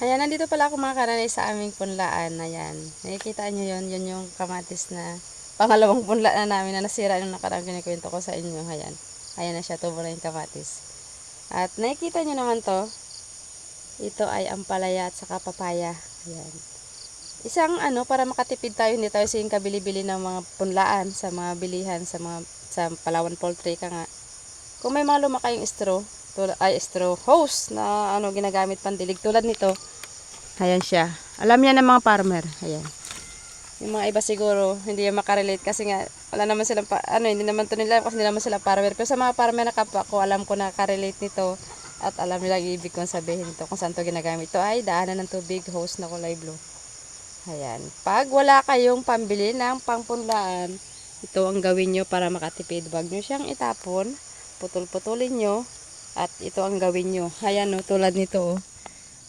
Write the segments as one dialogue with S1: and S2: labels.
S1: Ayan, nandito pala ako mga karanay sa aming punlaan. Ayan, nakikita nyo yun, yun yung kamatis na pangalawang punla na namin na nasira nung nakarang kinikwento ko sa inyo. Ayan, ayan na siya, tubo na yung kamatis. At nakikita nyo naman to, ito ay ampalaya at saka papaya. Ayan. Isang para makatipid tayo, hindi tayo sing kabili-bili ng mga punlaan sa mga bilihan, sa Palawan Poultry ka nga. Kung may mga lumakayong straw hose na ginagamit pandilig tulad nito. Ayan siya. Alam niya ng mga farmer. Ayan. Yung mga iba siguro, hindi yung makarelate kasi nga, wala naman silang, hindi naman to nila kasi hindi naman sila farmer. Pero sa mga farmer na kapwa ko, alam ko nakarelate nito at alam nila ang ibig kong sabihin ito kung saan to ginagamit. Ito ay daanan ng tubig, hose na kulay blue. Ayan. Pag wala kayong pambili ng pangpunlaan, ito ang gawin nyo para makatipid. Huwag nyo siyang itapon, putol-putulin nyo, at ito ang gawin nyo. Ayan o, tulad nito o.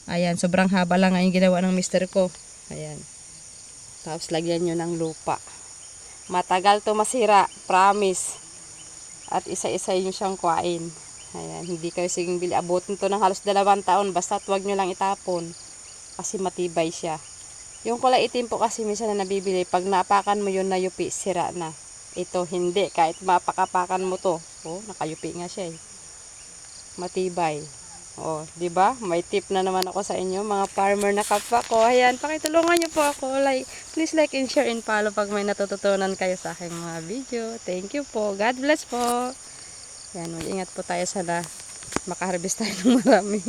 S1: Ayan, sobrang haba lang ang ginawa ng mister ko. Ayan. Tapos lagyan nyo ng lupa. Matagal to masira, promise. At isa-isa nyo siyang kuhain. Ayan, hindi kayo siging bili. Abutin to ng halos 2 taon. Basta huwag nyo lang itapon. Kasi matibay siya. Yung kulay itim po kasi minsan na nabibili. Pag naapakan mo yun na yupi, sira na. Ito hindi. Kahit mapakapakan mo to. Oh, nakayupi nga siya eh. Matibay. Oh, 'di ba? May tip na naman ako sa inyo, mga farmer na kapwa ko. Ayan, pakitulungan niyo po ako. Please like and share and follow pag may natututunan kayo sa aking mga video. Thank you po. God bless po. Yan, mag-ingat po tayo sana makaharvest tayo ng marami.